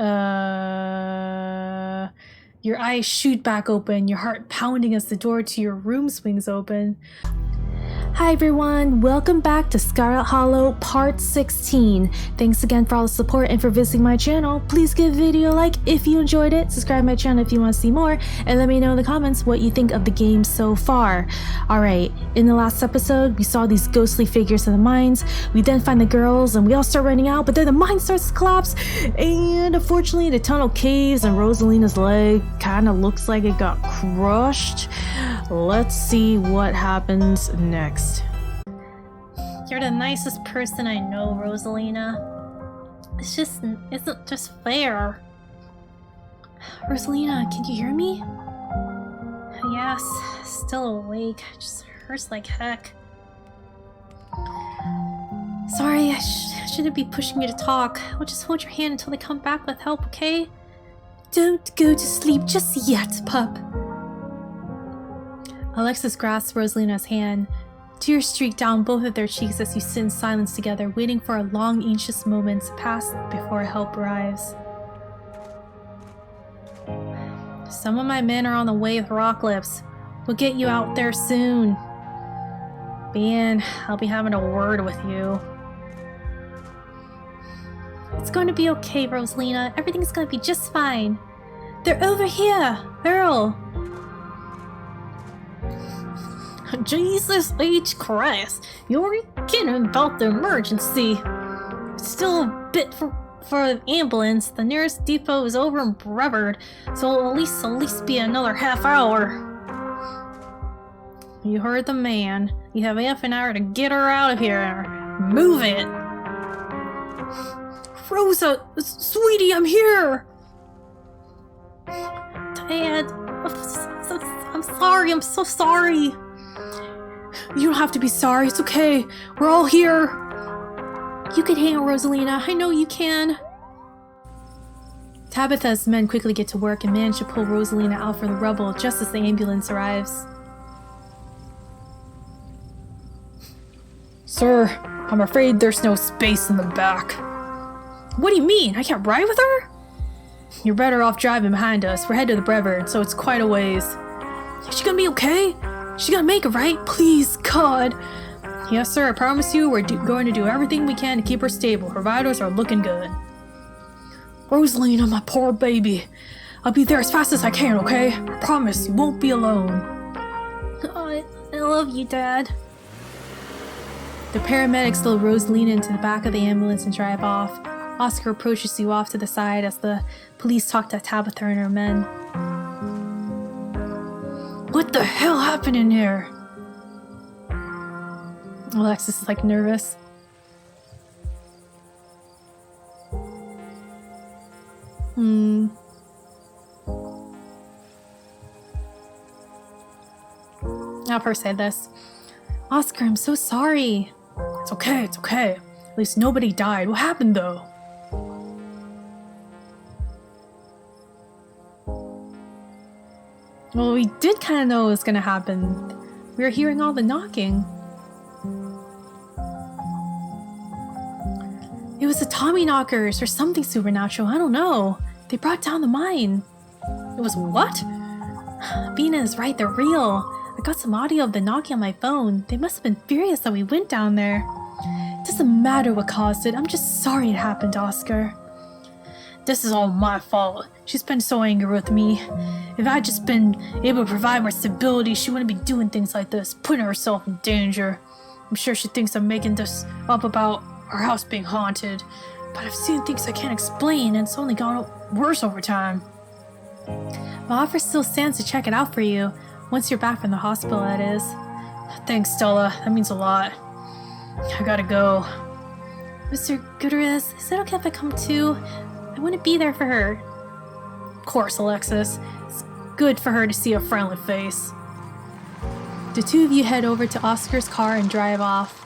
Your eyes shoot back open, your heart pounding as the door to your room swings open. Hi everyone, welcome back to Scarlet Hollow Part 16. Thanks again for all the support and for visiting my channel. Please give the video a like if you enjoyed it, subscribe to my channel if you want to see more, and let me know in the comments what you think of the game so far. Alright, in the last episode, we saw these ghostly figures in the mines. We then find the girls and we all start running out, but then the mine starts to collapse, and unfortunately the tunnel caves and Rosalina's leg kind of looks like it got crushed. Let's see what happens next. You're the nicest person I know, Rosalina. It's just isn't just fair. Rosalina, can you hear me? Yes, still awake. Just hurts like heck. Sorry, I shouldn't be pushing you to talk. I'll just hold your hand until they come back with help, okay? Don't go to sleep just yet, pup. Alexis grasps Rosalina's hand. Tears streak down both of their cheeks as you sit in silence together, waiting for a long, anxious moment to pass before help arrives. Some of my men are on the way with rock lips. We'll get you out there soon. Ben, I'll be having a word with you. It's going to be okay, Rosalina. Everything's going to be just fine. They're over here, Earl. Jesus H. Christ, you're kidding about the emergency. It's still a bit for the ambulance. The nearest depot is over in Brevard, so it'll at least be another half hour. You heard the man. You have half an hour to get her out of here. Move it! Rosa, sweetie, I'm here! Dad, I'm sorry, I'm so sorry. You don't have to be sorry, it's okay. We're all here. You can hang on, Rosalina. I know you can. Tabitha's men quickly get to work and manage to pull Rosalina out from the rubble just as the ambulance arrives. Sir, I'm afraid there's no space in the back. What do you mean? I can't ride with her? You're better off driving behind us. We're headed to the Brevard, so it's quite a ways. Is she gonna be okay? She's gonna make it, right? Please, God. Yes, sir, I promise you we're going to do everything we can to keep her stable. Her vitals are looking good. Rosalina, my poor baby. I'll be there as fast as I can, okay? I promise you won't be alone. Oh, I love you, Dad. The paramedics load Rosalina into the back of the ambulance and drive off. Oscar approaches you off to the side as the police talk to Tabitha and her men. What the hell happened in here? Alexis is like nervous. I'll first say this. Oscar, I'm so sorry. It's okay, it's okay. At least nobody died. What happened though? Well, we did kind of know it was going to happen. We were hearing all the knocking. It was the Tommy knockers or something supernatural. I don't know. They brought down the mine. It was what? Bina is right. They're real. I got some audio of the knocking on my phone. They must have been furious that we went down there. It doesn't matter what caused it. I'm just sorry it happened, Oscar. This is all my fault. She's been so angry with me. If I'd just been able to provide more stability, she wouldn't be doing things like this, putting herself in danger. I'm sure she thinks I'm making this up about our house being haunted, but I've seen things I can't explain, and it's only gone worse over time. My offer still stands to check it out for you, once you're back from the hospital, that is. Thanks, Stella. That means a lot. I gotta go. Mr. Gutierrez, is it okay if I come too? I want to be there for her. Of course, Alexis. It's good for her to see a friendly face. The two of you head over to Oscar's car and drive off.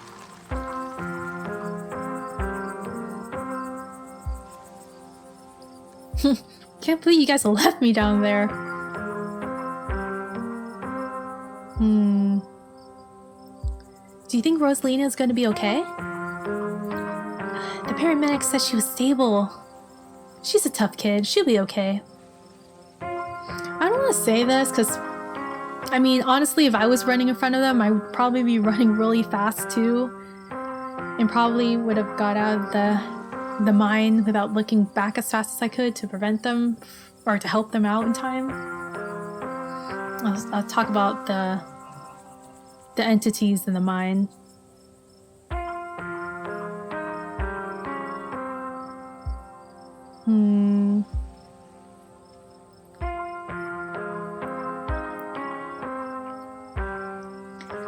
Can't believe you guys left me down there. Do you think Rosalina is going to be okay? The paramedic said she was stable. She's a tough kid. She'll be okay. I don't want to say this because, I mean, honestly, if I was running in front of them, I would probably be running really fast too. And probably would have got out of the mine without looking back as fast as I could to prevent them or to help them out in time. I'll talk about the entities in the mine.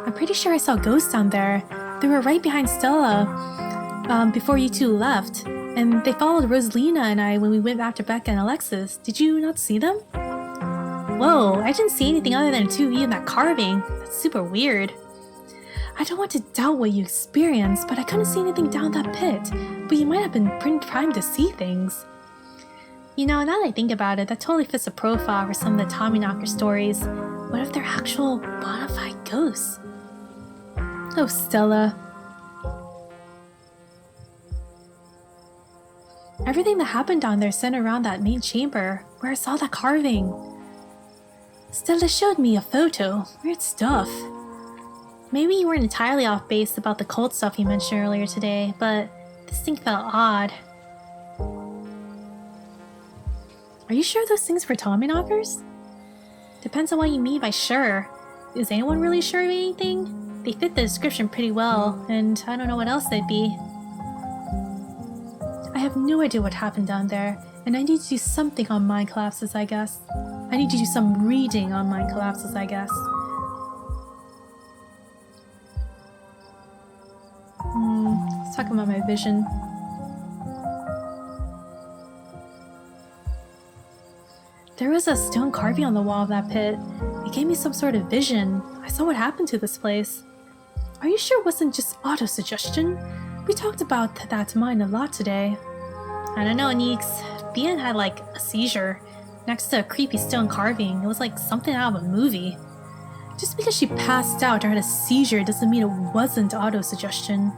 I'm pretty sure I saw ghosts down there. They were right behind Stella before you two left. And they followed Rosalina and I when we went after Becca and Alexis. Did you not see them? Whoa, I didn't see anything other than the two of you in that carving. That's super weird. I don't want to doubt what you experienced, but I couldn't see anything down that pit. But you might have been pretty primed to see things. You know, now that I think about it, that totally fits the profile for some of the Tommyknocker stories. What if they're actual bona fide ghosts? Oh, Stella. Everything that happened down there centered around that main chamber, where I saw that carving. Stella showed me a photo. Weird stuff. Maybe you weren't entirely off base about the cult stuff you mentioned earlier today, but this thing felt odd. Are you sure those things were Tommyknockers? Depends on what you mean by sure. Is anyone really sure of anything? They fit the description pretty well, and I don't know what else they'd be. I have no idea what happened down there, and I need to do something on mind collapses, I guess. I need to do some reading on mind collapses, I guess. Let's talk about my vision. There was a stone carving on the wall of that pit. It gave me some sort of vision. I saw what happened to this place. Are you sure it wasn't just auto-suggestion? We talked about that mine a lot today. I don't know, Neeks. Bian had like a seizure next to a creepy stone carving. It was like something out of a movie. Just because she passed out or had a seizure doesn't mean it wasn't auto-suggestion.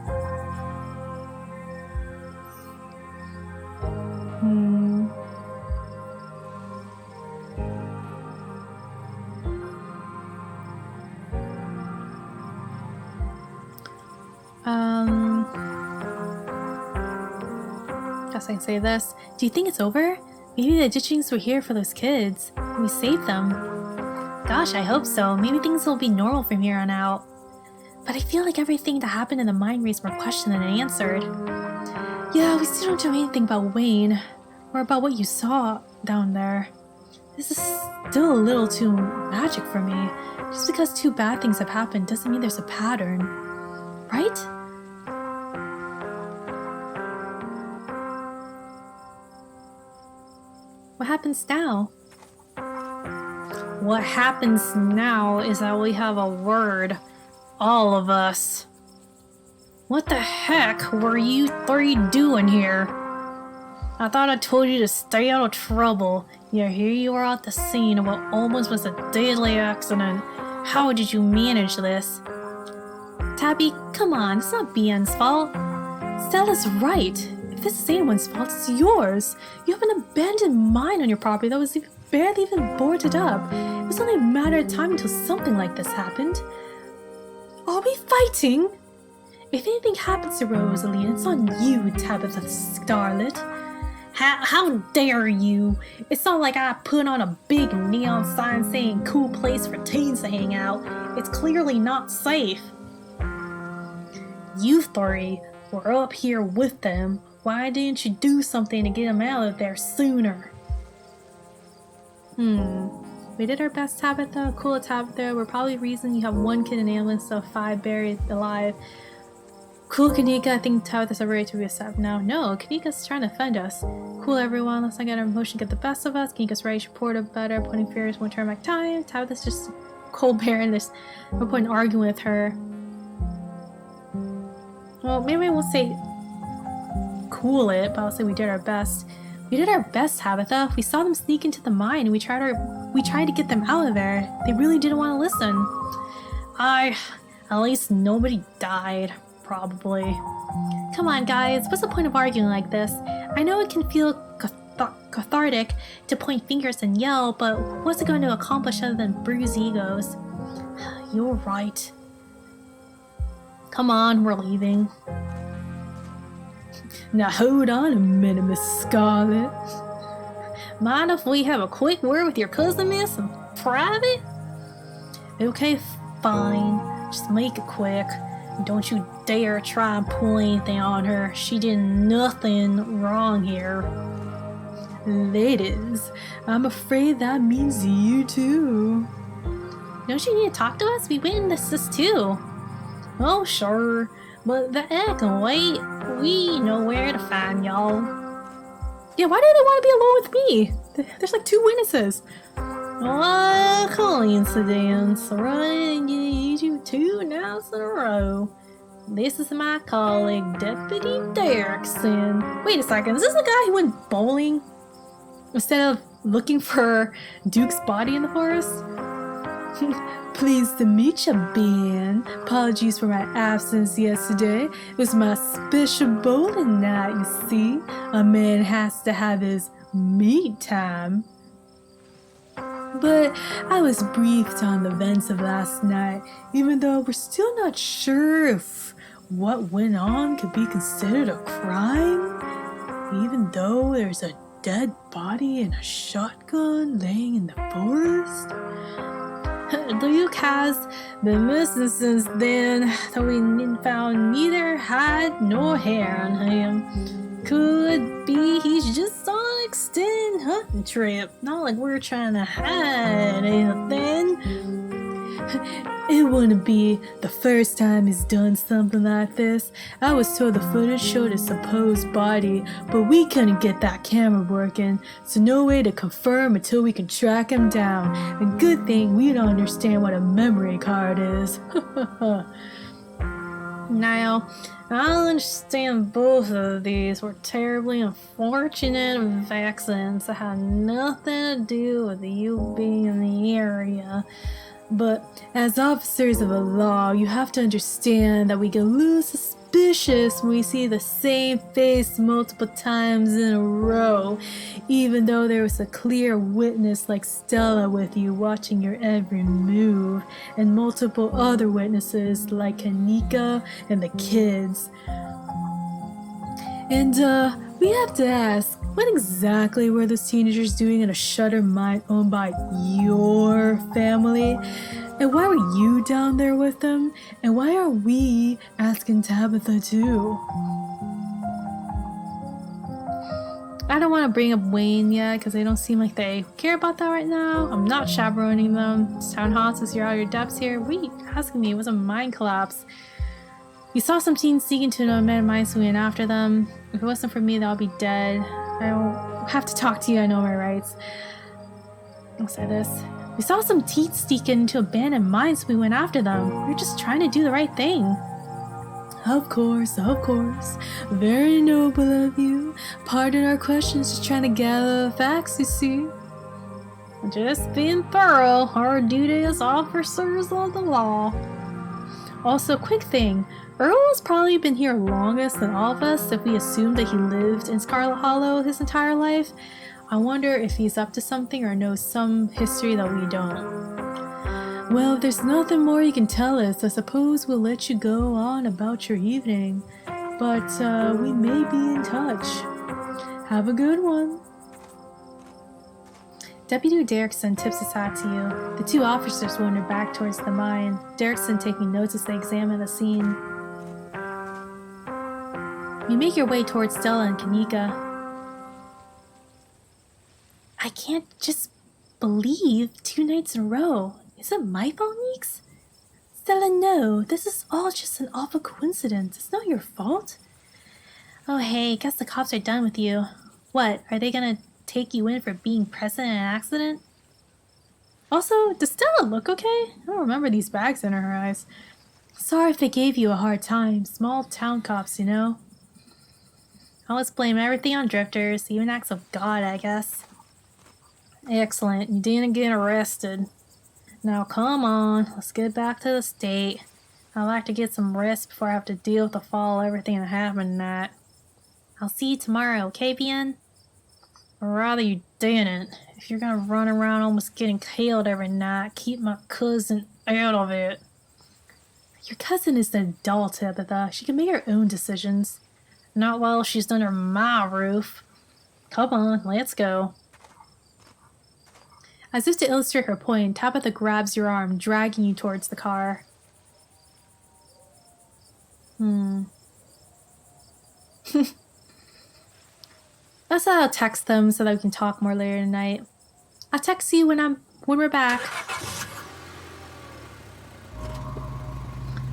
Guess I can say this. Do you think it's over? Maybe the ditchings were here for those kids, and we saved them. Gosh, I hope so. Maybe things will be normal from here on out. But I feel like everything that happened in the mine raised more questions than it answered. Yeah, we still don't know anything about Wayne, or about what you saw down there. This is still a little too magic for me. Just because two bad things have happened doesn't mean there's a pattern. Right? What happens now? What happens now is that we have a word. All of us. What the heck were you three doing here? I thought I told you to stay out of trouble. Yet here you are at the scene of what almost was a deadly accident. How did you manage this? Tabby, come on, it's not Bian's fault. Stella's right. If this is anyone's fault, it's yours. You have an abandoned mine on your property that was barely even boarded up. It was only a matter of time until something like this happened. Are we fighting? If anything happens to Rosalina, it's on you, Tabitha Scarlet. How dare you? It's not like I put on a big neon sign saying cool place for teens to hang out. It's clearly not safe. You three were up here with them. Why didn't you do something to get them out of there sooner? We did our best, Tabitha. Cool, Tabitha. We're probably the reason you have one kid in the ambulance, so 5 buried alive. Cool, Kanika. I think Tabitha's ready to reaccept now. No, Kanika's trying to defend us. Cool, everyone. Let's not get our emotion get the best of us. Kanika's ready to report a better. Pointing fingers won't turn back time. Tabitha's just cold bear and there's no point in arguing with her. Well, maybe I won't say cool it, but I'll say we did our best. We did our best, Tabitha. We saw them sneak into the mine and we tried to get them out of there. They really didn't want to listen. At least nobody died, probably. Come on, guys. What's the point of arguing like this? I know it can feel cathartic to point fingers and yell, but what's it going to accomplish other than bruise egos? You're right. Come on, we're leaving. Now hold on a minute, Miss Scarlet. Mind if we have a quick word with your cousin, miss? In private? Okay, fine. Just make it quick. Don't you dare try and pull anything on her. She did nothing wrong here. Ladies, I'm afraid that means you too. Don't you need to talk to us? We witnessed this too. Oh, sure. But the egg can wait. We know where to find y'all. Yeah, why do they want to be alone with me? There's like 2 witnesses. Oh, coincidence. Right, you 2 nights in a row. This is my colleague, Deputy Derrickson. Wait a second, is this the guy who went bowling instead of looking for Duke's body in the forest? Pleased to meet you, Ben. Apologies for my absence yesterday. It was my special bowling night, you see. A man has to have his me time. But I was briefed on the events of last night, even though we're still not sure if what went on could be considered a crime, even though there's a dead body and a shotgun laying in the forest. Duke has been missing since then, though we found neither hide nor hair on him. Could be he's just on an extended hunting trip. Not like we're trying to hide anything. It wouldn't be the first time he's done something like this. I was told the footage showed his supposed body, but we couldn't get that camera working, so no way to confirm until we can track him down. And good thing we don't understand what a memory card is. Now, I understand both of these were terribly unfortunate accidents that had nothing to do with you being in the area. But as officers of the law, you have to understand that we can lose suspicious when we see the same face multiple times in a row, even though there was a clear witness like Stella with you watching your every move, and multiple other witnesses like Kanika and the kids. And we have to ask, what exactly were those teenagers doing in a shutter mine owned by your family? And why were you down there with them? And why are we asking Tabitha too? I don't want to bring up Wayne yet because they don't seem like they care about that right now. I'm not chaperoning them. Sound hot since you're out of your depths here. What are you asking me? It was a mine collapse. You saw some teens sneak into an unmanned mine, so we went after them. If it wasn't for me, they'll be dead. I don't have to talk to you, I know my rights. I'll say this. We saw some teens sneak into abandoned mines, so we went after them. We were just trying to do the right thing. Of course, of course. Very noble of you. Pardon our questions, just trying to gather the facts, you see. Just being thorough, our duty as officers of the law. Also, quick thing. Earl has probably been here longest than all of us if we assume that he lived in Scarlet Hollow his entire life. I wonder if he's up to something or knows some history that we don't. Well, if there's nothing more you can tell us, I suppose we'll let you go on about your evening. But we may be in touch. Have a good one. Deputy Derrickson tips his hat to you. The 2 officers wander back towards the mine, Derrickson taking notes as they examine the scene. You make your way towards Stella and Kanika. I can't just believe 2 nights in a row. Is it my fault, Neeks? Stella, no. This is all just an awful coincidence. It's not your fault. Oh, hey, guess the cops are done with you. What, are they gonna take you in for being present in an accident? Also, does Stella look okay? I don't remember these bags under her eyes. Sorry if they gave you a hard time. Small town cops, you know. I'll just blame everything on drifters, even acts of God, I guess. Excellent, you didn't get arrested. Now come on, let's get back to the state. I'd like to get some rest before I have to deal with the fall of everything that happened tonight. I'll see you tomorrow, okay, Bien? Or rather you didn't. If you're gonna run around almost getting killed every night, keep my cousin out of it. Your cousin is an adult, Tabitha. She can make her own decisions. Not while she's under my roof. Come on, let's go. As if to illustrate her point, Tabitha grabs your arm, dragging you towards the car. Let's text them so that we can talk more later tonight. I'll text you when we're back.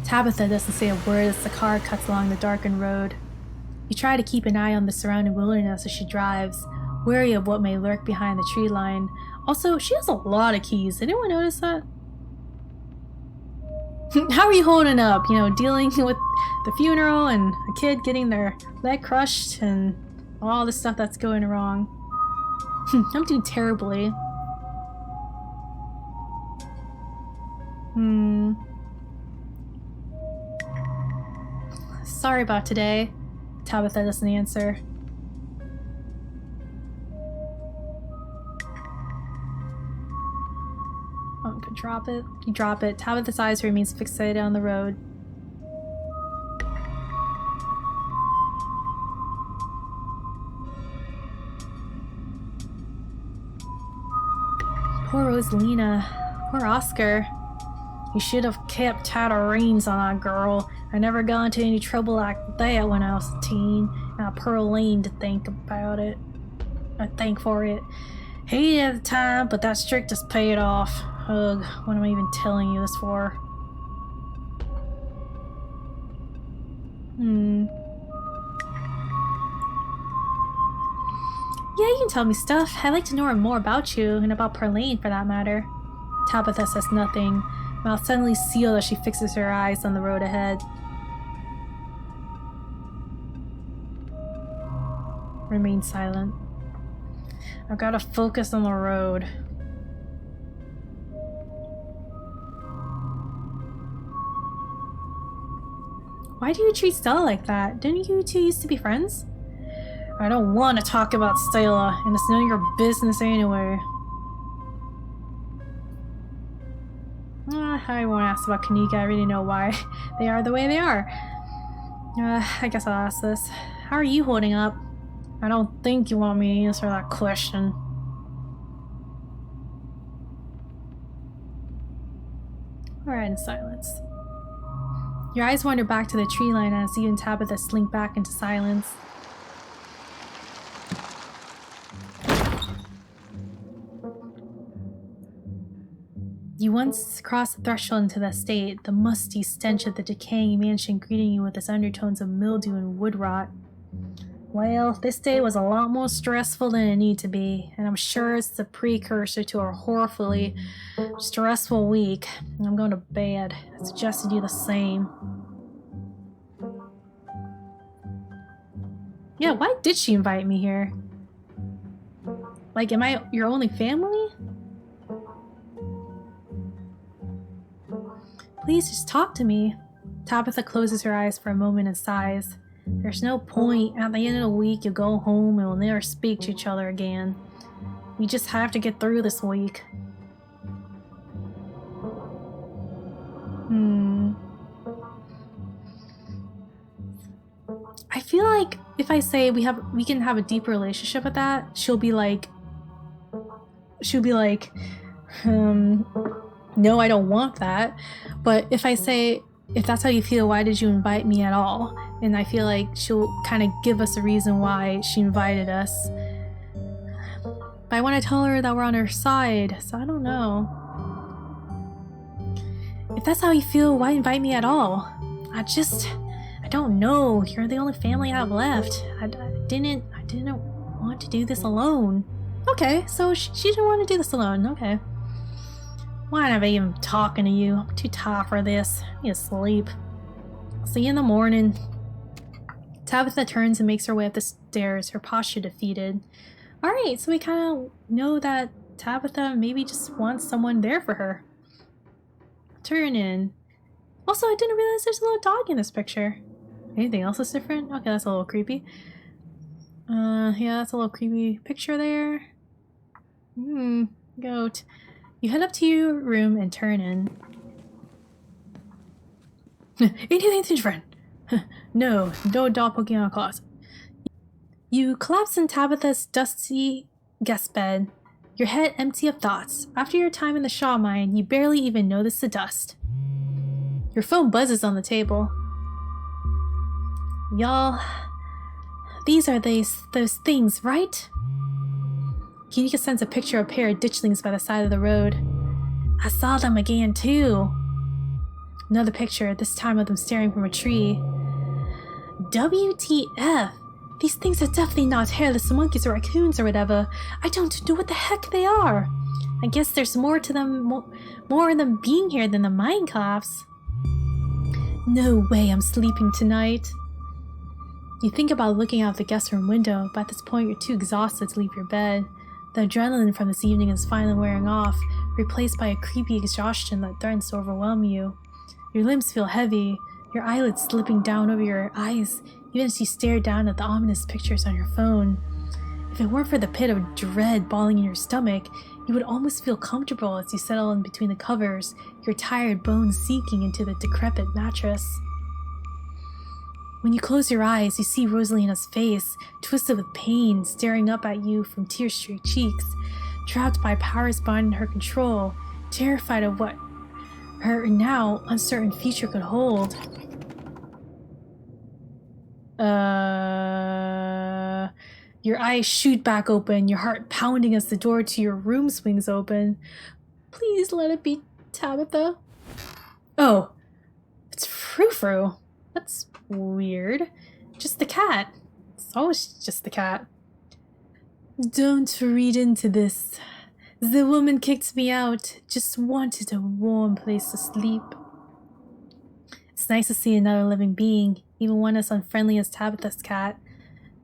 Tabitha doesn't say a word as the car cuts along the darkened road. You try to keep an eye on the surrounding wilderness as she drives, wary of what may lurk behind the tree line. Also, she has a lot of keys. Did anyone notice that? How are you holding up? You know, dealing with the funeral and a kid getting their leg crushed and all the stuff that's going wrong. I'm doing terribly. Sorry about today. Tabitha doesn't answer. Oh, could drop it. You drop it. Tabitha's eyes remains fixated on the road. Poor Rosalina. Poor Oscar. You should have kept tighter reins on that girl. I never got into any trouble like that when I was a teen. And I Pearline to think about it. I think for it. Hated at the time, but that trick just paid off. Ugh, what am I even telling you this for? Yeah, you can tell me stuff. I'd like to know more about you, and about Pearline for that matter. Tabitha says nothing. Mouth suddenly sealed as she fixes her eyes on the road ahead. Remain silent. I've got to focus on the road. Why do you treat Stella like that? Didn't you two used to be friends? I don't want to talk about Stella, and it's none of your business anyway. I won't ask about Kanika. I already know why they are the way they are. I guess I'll ask this. How are you holding up? I don't think you want me to answer that question. Alright, in silence. Your eyes wander back to the tree line as you and Tabitha slink back into silence. You once crossed the threshold into the estate, the musty stench of the decaying mansion greeting you with its undertones of mildew and wood rot. Well, this day was a lot more stressful than it needed to be, and I'm sure it's the precursor to a horribly stressful week. I'm going to bed. I suggested you the same. Yeah, why did she invite me here? Like, am I your only family? Please just talk to me. Tabitha closes her eyes for a moment and sighs. There's no point. At the end of the week, you go home and we'll never speak to each other again. We just have to get through this week. I feel like if I say we can have a deeper relationship with that, she'll be like, no, I don't want that. But if I say, if that's how you feel, why did you invite me at all? And I feel like she'll kind of give us a reason why she invited us. But I want to tell her that we're on her side, so I don't know. If that's how you feel, why invite me at all? I don't know. You're the only family I have left. I didn't want to do this alone. Okay, so she didn't want to do this alone. Okay. Why am I even talking to you? I'm too tired for this. I need to sleep. See you in the morning. Tabitha turns and makes her way up the stairs, her posture defeated. Alright, so we kind of know that Tabitha maybe just wants someone there for her. Turn in. Also, I didn't realize there's a little dog in this picture. Anything else that's different? Okay, that's a little creepy. Yeah, that's a little creepy picture there. Goat. You head up to your room and turn in. Anything different? No doppelganger closet. You collapse in Tabitha's dusty guest bed, your head empty of thoughts. After your time in the Shaw mine, you barely even notice the dust. Your phone buzzes on the table. Y'all, these are those things, right? Kinika sends a picture of a pair of ditchlings by the side of the road. I saw them again, too. Another picture, this time of them staring from a tree. WTF? These things are definitely not hairless monkeys or raccoons or whatever. I don't know what the heck they are. I guess there's more to them, more of them being here than the mine collapse. No way I'm sleeping tonight. You think about looking out the guest room window, but at this point you're too exhausted to leave your bed. The adrenaline from this evening is finally wearing off, replaced by a creepy exhaustion that threatens to overwhelm you. Your limbs feel heavy, your eyelids slipping down over your eyes, even as you stare down at the ominous pictures on your phone. If it weren't for the pit of dread balling in your stomach, you would almost feel comfortable as you settle in between the covers, your tired bones sinking into the decrepit mattress. When you close your eyes, you see Rosalina's face, twisted with pain, staring up at you from tear-streaked cheeks, trapped by powers beyond her control, terrified of what her now uncertain future could hold. Your eyes shoot back open, your heart pounding as the door to your room swings open. Please let it be Tabitha. Oh, it's Frou-Frou. That's weird. Just the cat. It's always just the cat. Don't read into this. The woman kicked me out. Just wanted a warm place to sleep. It's nice to see another living being, even one as unfriendly as Tabitha's cat.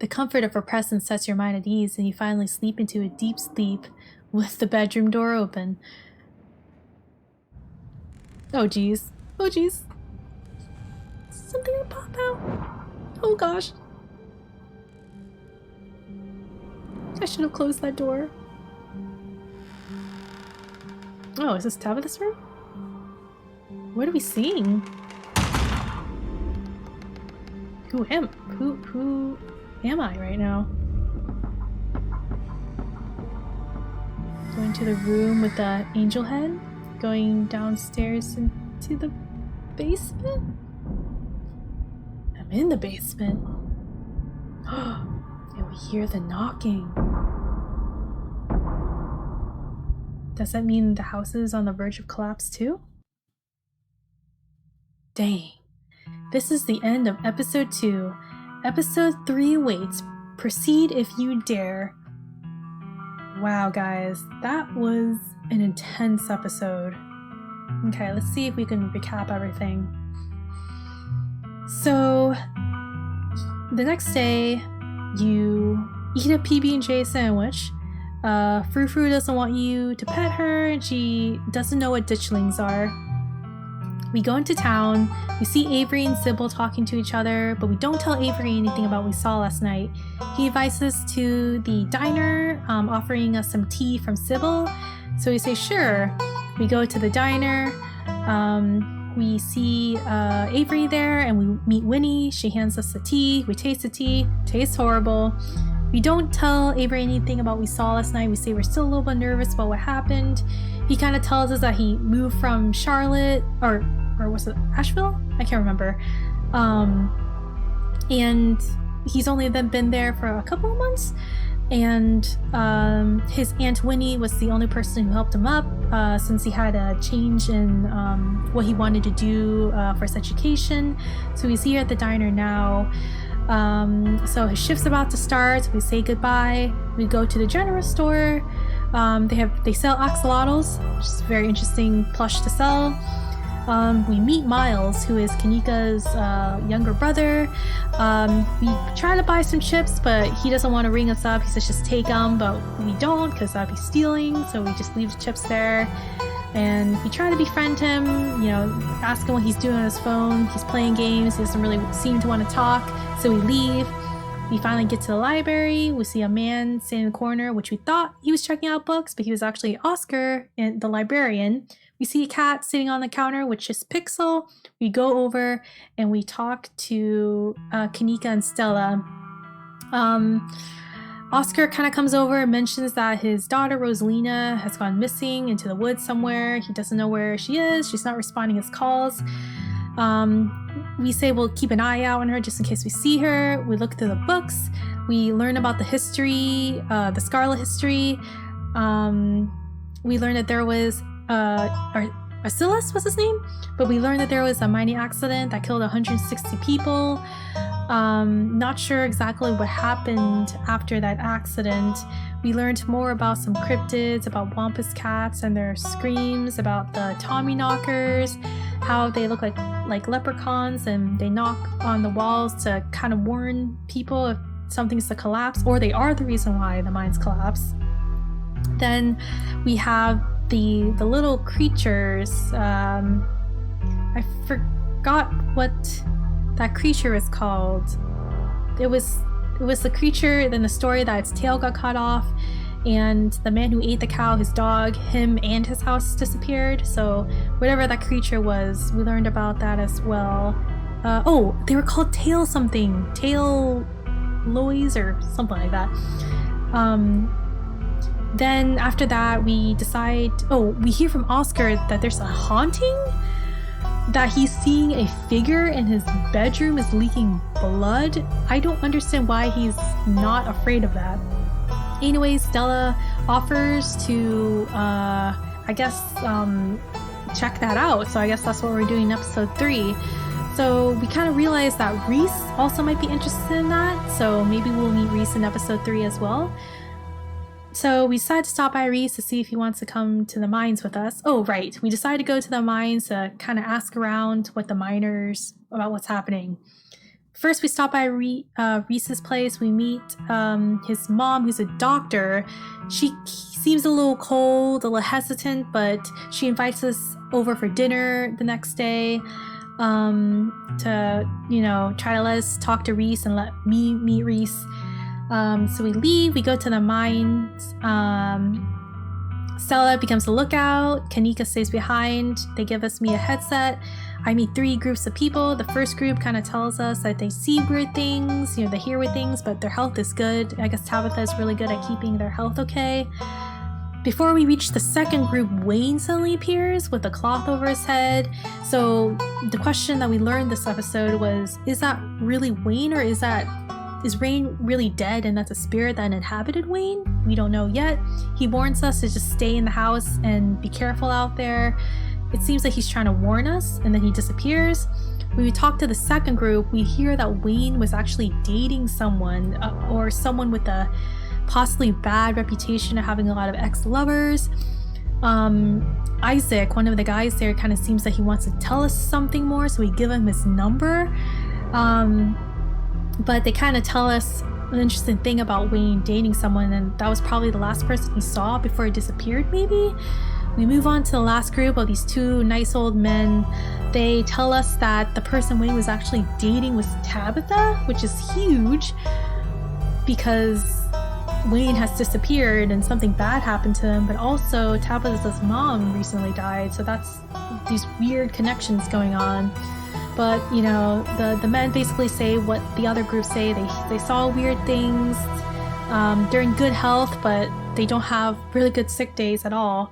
The comfort of her presence sets your mind at ease, and you finally sleep into a deep sleep with the bedroom door open. Oh geez. Oh geez. Something will pop out. Oh gosh. I should have closed that door. Oh, is this Tabitha's room? What are we seeing? Who am I right now? Going to the room with the angel head? Going downstairs into the basement? I'm in the basement. And we hear the knocking. Does that mean the house is on the verge of collapse too? Dang. This is the end of episode 2. Episode 3 waits. Proceed if you dare. Wow, guys. That was an intense episode. Okay, let's see if we can recap everything. So, the next day, you eat a PB&J sandwich. Frou-Frou doesn't want you to pet her, and she doesn't know what ditchlings are. We go into town, we see Avery and Sybil talking to each other, but we don't tell Avery anything about what we saw last night. He invites us to the diner, offering us some tea from Sybil, so we say sure. We go to the diner, we see Avery there, and we meet Winnie. She hands us the tea, we taste the tea, tastes horrible. We don't tell Avery anything about what we saw last night. We say we're still a little bit nervous about what happened. He kind of tells us that he moved from Charlotte, or was it Asheville? I can't remember. And he's only been there for a couple of months. And his Aunt Winnie was the only person who helped him up since he had a change in what he wanted to do for his education. So he's here at the diner now. So his shift's about to start. We say goodbye. We go to the general store. They sell axolotls, which is a very interesting plush to sell. We meet Miles, who is Kanika's younger brother. We try to buy some chips, but he doesn't want to ring us up. He says just take them, but we don't because that'd be stealing. So we just leave the chips there. And we try to befriend him, ask him what he's doing on his phone. He's playing games. He doesn't really seem to want to talk. So we leave. We finally get to the library. We see a man sitting in the corner, which we thought he was checking out books, but he was actually Oscar, the librarian. We see a cat sitting on the counter, which is Pixel. We go over and we talk to Kanika and Stella. Oscar kind of comes over and mentions that his daughter Rosalina has gone missing into the woods somewhere. He doesn't know where she is. She's not responding his calls. We say we'll keep an eye out on her just in case we see her. We look through the books. We learn about the history, the Scarlet history. We learn that there was Arcillus was his name, but we learned that there was a mining accident that killed 160 people. Not sure exactly what happened after that accident. We learned more about some cryptids, about wampus cats and their screams, about the Tommy knockers, how they look like leprechauns and they knock on the walls to kind of warn people if something's to collapse, or they are the reason why the mines collapse. Then we have the little creatures. I forgot what that creature is called. It was the creature in the story that its tail got cut off, and the man who ate the cow, his dog, him and his house disappeared. So whatever that creature was, we learned about that as well. They were called tail something, tail lois or something like that. Then after that we decide, we hear from Oscar that there's a haunting, that he's seeing a figure in his bedroom is leaking blood. I don't understand why he's not afraid of that. Anyways, Stella offers to, check that out. So I guess that's what we're doing in episode 3. So we kind of realized that Reese also might be interested in that. So maybe we'll meet Reese in episode 3 as well. So we decided to stop by Reese to see if he wants to come to the mines with us. Oh, right. We decided to go to the mines to kind of ask around with the miners about what's happening. First, we stop by Reese's place. We meet his mom, who's a doctor. She seems a little cold, a little hesitant, but she invites us over for dinner the next day to, try to let us talk to Reese and let me meet Reese. So we leave, we go to the mines. Stella becomes the lookout. Kanika stays behind. They give me a headset. I meet 3 groups of people. The first group kind of tells us that they see weird things, they hear weird things, but their health is good. I guess Tabitha is really good at keeping their health okay. Before we reach the second group, Wayne suddenly appears with a cloth over his head. So the question that we learned this episode was, is that really Wayne, or is Wayne really dead and that's a spirit that inhabited Wayne? We don't know yet. He warns us to just stay in the house and be careful out there. It seems like he's trying to warn us, and then he disappears. When we talk to the second group, we hear that Wayne was actually dating someone, or someone with a possibly bad reputation of having a lot of ex-lovers. Isaac, one of the guys there, kind of seems that he wants to tell us something more, so we give him his number. But they kind of tell us an interesting thing about Wayne dating someone, and that was probably the last person he saw before he disappeared, maybe? We move on to the last group of these 2 nice old men. They tell us that the person Wayne was actually dating was Tabitha, which is huge because Wayne has disappeared and something bad happened to him, but also Tabitha's mom recently died, so that's these weird connections going on. But, the men basically say what the other groups say. They saw weird things. They're in good health, but they don't have really good sick days at all.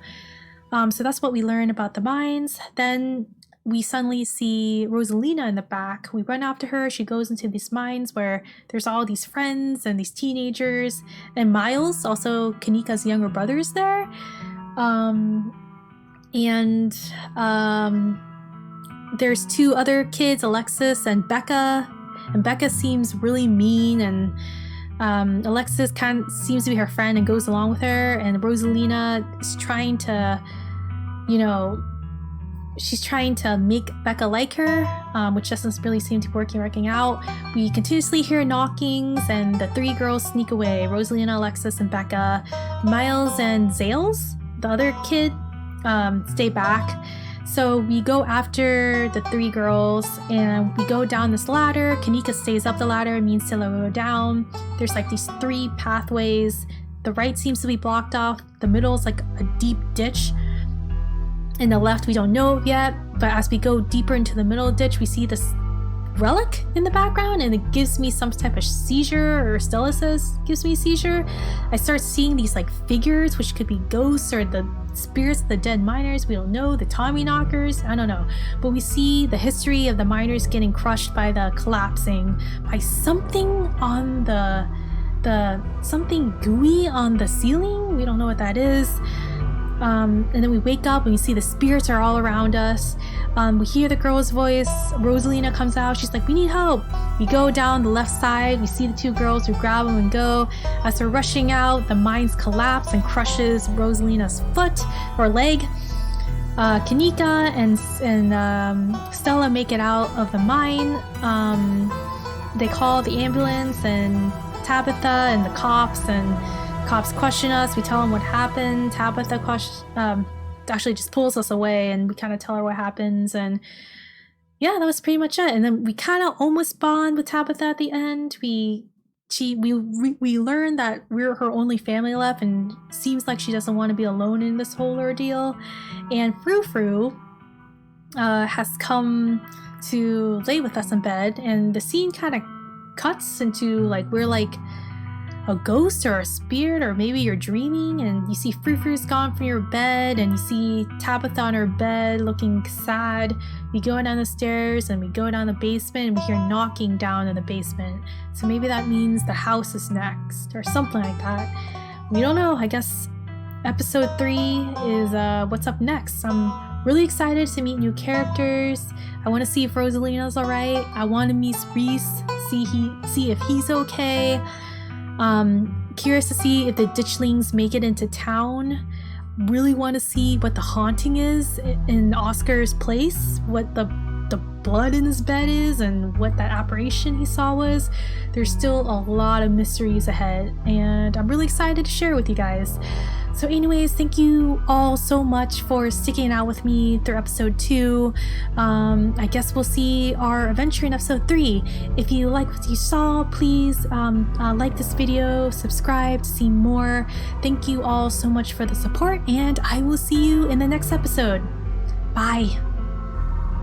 So that's what we learn about the mines. Then we suddenly see Rosalina in the back. We run after her. She goes into these mines where there's all these friends and these teenagers. And Miles, also Kanika's younger brother, is there. There's 2 other kids, Alexis and Becca. And Becca seems really mean, and Alexis kind of seems to be her friend and goes along with her. And Rosalina is trying to, she's trying to make Becca like her, which doesn't really seem to be working out. We continuously hear knockings, and the 3 girls sneak away. Rosalina, Alexis, and Becca. Miles and Zales, the other kid, stay back. So we go after the 3 girls and we go down this ladder. Kanika stays up the ladder, me and Scylla go down. There's like these 3 pathways. The right seems to be blocked off. The middle is like a deep ditch. And the left, we don't know yet. But as we go deeper into the middle ditch, we see this relic in the background and it gives me some type of seizure, or Stella says gives me a seizure. I start seeing these like figures, which could be ghosts or the spirits of the dead miners. We don't know. The Tommy knockers, I don't know. But we see the history of the miners getting crushed by the collapsing by something on the something gooey on the ceiling. We don't know what that is. And then we wake up and we see the spirits are all around us. We hear the girl's voice. Rosalina comes out. She's like, we need help. We go down the left side. We see the 2 girls. We grab them and go. As they're rushing out, the mines collapse and crushes Rosalina's foot or leg. Kanika and Stella make it out of the mine. They call the ambulance and Tabitha and the cops, and cops question us. We tell them what happened. Tabitha actually just pulls us away and we kind of tell her what happens, and yeah, that was pretty much it. And then we kind of almost bond with Tabitha at the end. We learn that we're her only family left, and seems like she doesn't want to be alone in this whole ordeal. And Frou has come to lay with us in bed, and the scene kind of cuts into like we're like a ghost or a spirit, or maybe you're dreaming and you see Frou-Frou's gone from your bed and you see Tabitha on her bed looking sad. We go down the stairs and we go down the basement and we hear knocking down in the basement. So maybe that means the house is next or something like that. We don't know. I guess episode 3 is what's up next. I'm really excited to meet new characters. I want to see if Rosalina's alright. I want to meet Reese, see if he's okay. Curious to see if the ditchlings make it into town. Really want to see what the haunting is in Oscar's place, what the blood in his bed is, and what that apparition he saw was. There's still a lot of mysteries ahead, and I'm really excited to share with you guys. So anyways, thank you all so much for sticking out with me through episode 2. I guess we'll see our adventure in episode 3. If you like what you saw, please like this video, subscribe to see more. Thank you all so much for the support, and I will see you in the next episode. Bye.